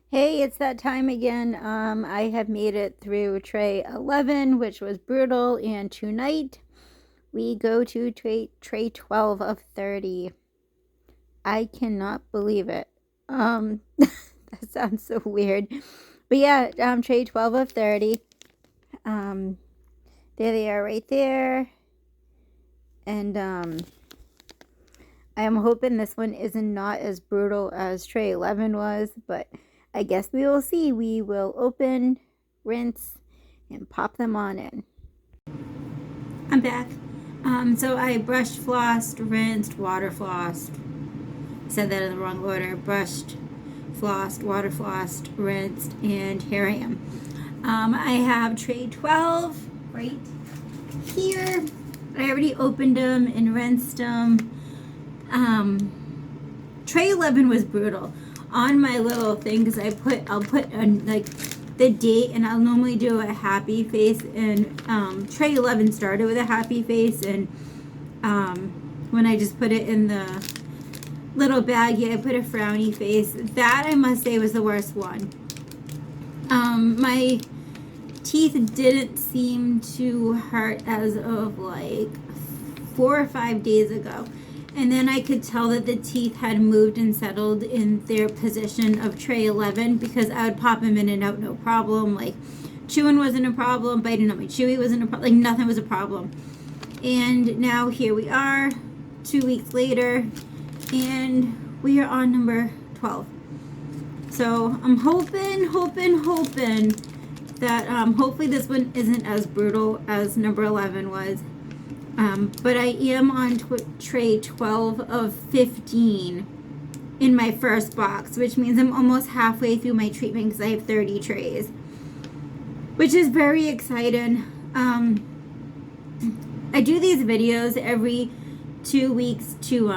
Hey, it's that time again. I have made it through tray 11, which was brutal, and tonight we go to tray 12 of 30. I cannot believe it. That sounds so weird. But yeah, tray 12 of 30. Um, there they are right there. And I am hoping this one isn't not as brutal as tray 11 was, but I guess we will see. We will open, rinse, and pop them on in. I'm back. So I brushed, flossed, rinsed, water flossed. Said that in the wrong order. Brushed, flossed, water flossed, rinsed, and here I am. I have tray 12 right here. I already opened them and rinsed them. Tray 11 was brutal. On my little thing, because I'll put like the date, and I'll normally do a happy face, and tray 11 started with a happy face, and when I just put it in the little baggie, I put a frowny face. That, I must say, was the worst one. My teeth didn't seem to hurt as of like 4 or 5 days ago. And then I could tell that the teeth had moved and settled in their position of tray 11, because I would pop them in and out no problem. Like, chewing wasn't a problem, biting on my chewy wasn't a problem, like nothing was a problem. And now here we are, 2 weeks later, and we are on number 12. So I'm hoping that hopefully this one isn't as brutal as number 11 was. But I am on tray 12 of 15 in my first box, which means I'm almost halfway through my treatment because I have 30 trays, which is very exciting. I do these videos every 2 weeks to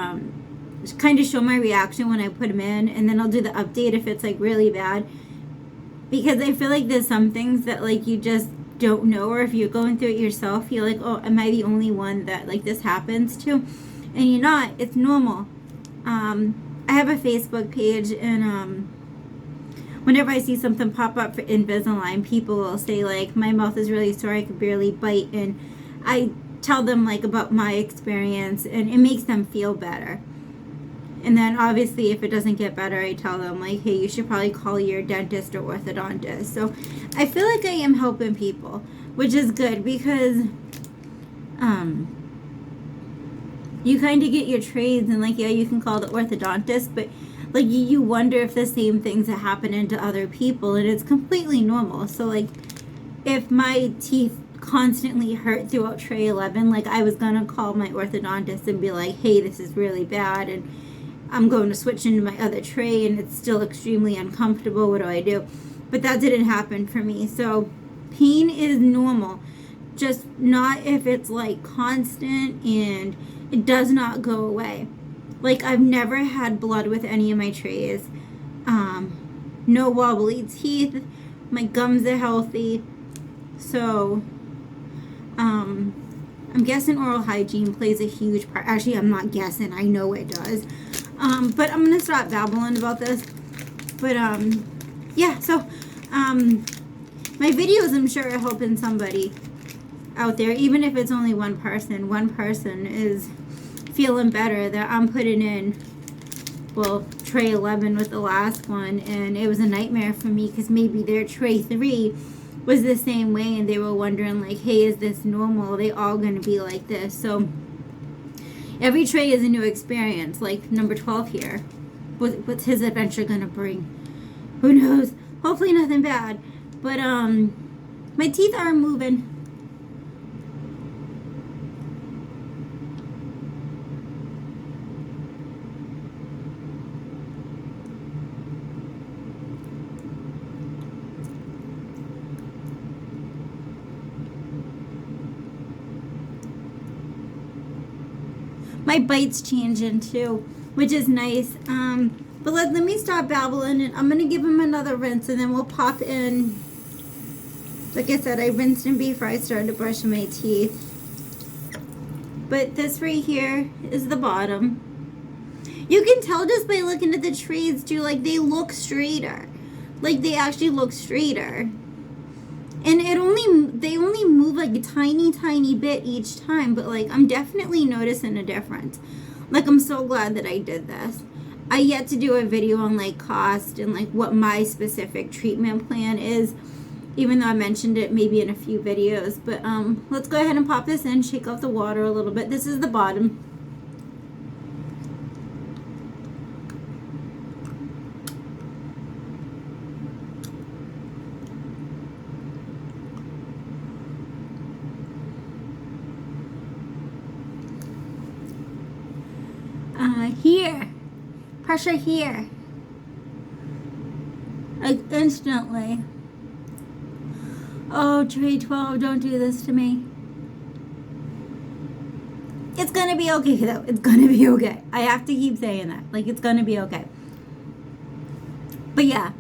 kind of show my reaction when I put them in, and then I'll do the update if it's like really bad, because I feel like there's some things that like you just don't know, or if you're going through it yourself, you're like, oh, am I the only one that like this happens to? And you're not. It's normal. I have a Facebook page, and whenever I see something pop up for Invisalign, people will say like, my mouth is really sore, I can barely bite, and I tell them like about my experience, and it makes them feel better. And then obviously if it doesn't get better, I tell them like, hey, you should probably call your dentist or orthodontist. So I feel like I am helping people, which is good, because you kind of get your trades, and like, yeah, you can call the orthodontist, but like you wonder if the same things are happening to other people, and it's completely normal. So like, if my teeth constantly hurt throughout tray 11, like I was gonna call my orthodontist and be like, hey, this is really bad, and I'm going to switch into my other tray, and it's still extremely uncomfortable. What do I do? But that didn't happen for me. So pain is normal, just not if it's like constant and it does not go away. Like, I've never had blood with any of my trays. No wobbly teeth. My gums are healthy. So I'm guessing oral hygiene plays a huge part. Actually, I'm not guessing. I know it does. But I'm going to stop babbling about this. But, yeah, so, my videos, I'm sure, are helping somebody out there. Even if it's only one person is feeling better, that I'm putting in, well, tray 11 was the last one. And it was a nightmare for me, because maybe their tray 3 was the same way, and they were wondering, like, hey, is this normal? Are they all going to be like this? So every tray is a new experience. Like number 12 here. What's his adventure gonna bring? Who knows? Hopefully nothing bad. But my teeth are moving. My bite's changing too, which is nice. But let me stop babbling, and I'm going to give him another rinse, and then we'll pop in. Like I said, I rinsed him before I started brushing my teeth. But this right here is the bottom. You can tell just by looking at the trays too, like they look straighter. Like, they actually look straighter. And they only move like a tiny bit each time, but like I'm definitely noticing a difference. Like, I'm so glad that I did this. I yet to do a video on like cost and like what my specific treatment plan is, even though I mentioned it maybe in a few videos. But let's go ahead and pop this in, shake off the water a little bit. This is the bottom. Here, pressure here, like instantly. Oh, tray 12, don't do this to me. It's gonna be okay though. It's gonna be okay. I have to keep saying that. Like, it's gonna be okay. But yeah,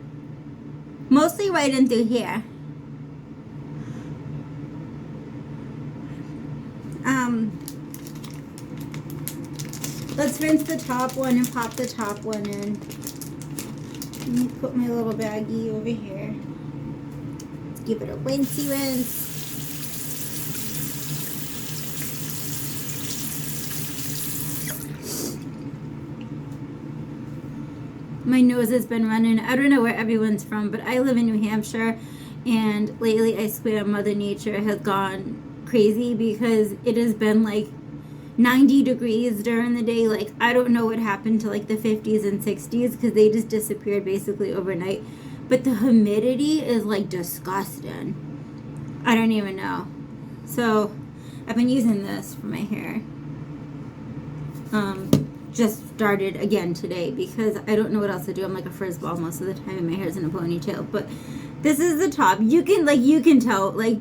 mostly right in through here. Let's rinse the top one and pop the top one in. Let me put my little baggie over here. Let's give it a rinsey rinse. My nose has been running. I don't know where everyone's from, but I live in New Hampshire, and lately I swear Mother Nature has gone crazy because it has been like 90 degrees during the day. Like, I don't know what happened to like the 50s and 60s because they just disappeared basically overnight. But the humidity is like disgusting. I don't even know. So I've been using this for my hair. Just started again today because I don't know what else to do. I'm like a fuzzball most of the time and my hair's in a ponytail. But this is the top. You can tell like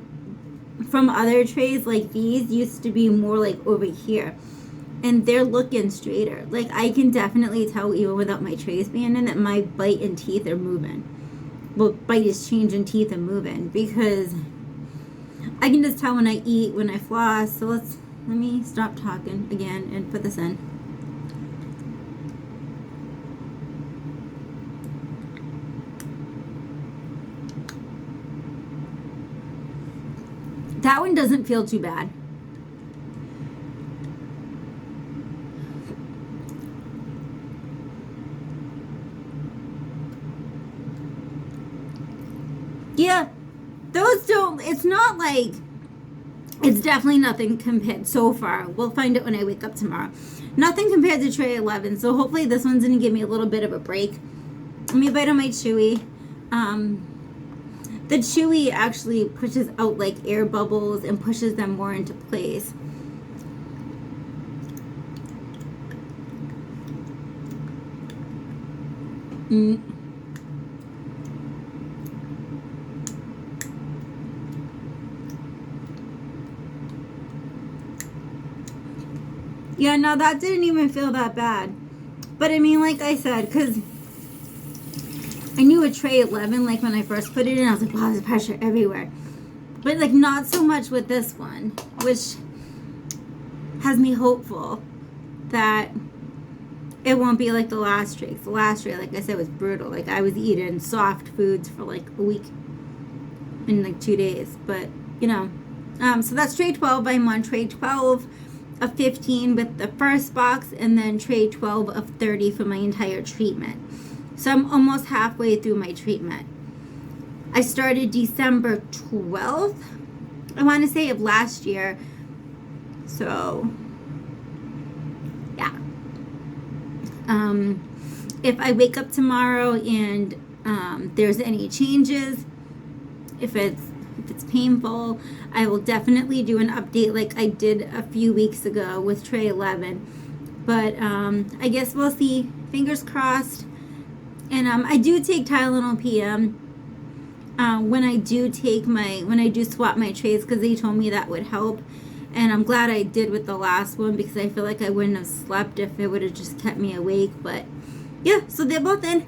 from other trays, like these used to be more like over here, and they're looking straighter. Like, I can definitely tell even without my trays being in that my bite and teeth are moving. Well, bite is changing teeth and moving because I can just tell when I eat, when I floss. So let me stop talking again and put this in. That one doesn't feel too bad. Yeah, those don't, it's not like, it's definitely nothing compared so far. We'll find it when I wake up tomorrow. Nothing compared to tray 11, so hopefully this one's going to give me a little bit of a break. Let me bite on my Chewy. The Chewy actually pushes out like air bubbles and pushes them more into place. Yeah, no, that didn't even feel that bad. But I mean, like I said, because I knew a tray 11, like when I first put it in, I was like, wow, there's pressure everywhere. But like not so much with this one, which has me hopeful that it won't be like the last tray. The last tray, like I said, was brutal. Like, I was eating soft foods for like a week in like 2 days. But, you know, so that's tray 12. I'm on tray 12 of 15 with the first box, and then tray 12 of 30 for my entire treatment. So I'm almost halfway through my treatment. I started December 12th, I want to say, of last year. So, yeah. If I wake up tomorrow and there's any changes, if it's painful, I will definitely do an update like I did a few weeks ago with tray 11. But I guess we'll see. Fingers crossed. And I do take Tylenol PM when I do swap my trays, because they told me that would help. And I'm glad I did with the last one, because I feel like I wouldn't have slept if it would have just kept me awake. But yeah, so they're both in.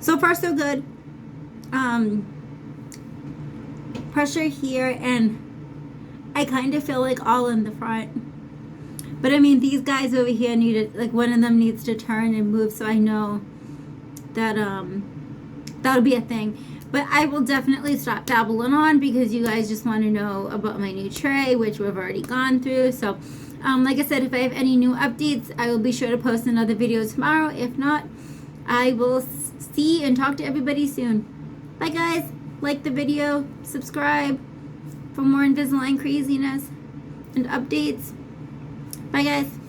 So far so good. Pressure here, and I kind of feel like all in the front. But I mean, these guys over here need to, like, one of them needs to turn and move, so I know that that'll be a thing. But I will definitely stop babbling on because you guys just want to know about my new tray, which we've already gone through. So like I said, if I have any new updates, I will be sure to post another video tomorrow. If not, I will see and talk to everybody soon. Bye guys. Like the video, subscribe for more Invisalign craziness and updates. Bye guys.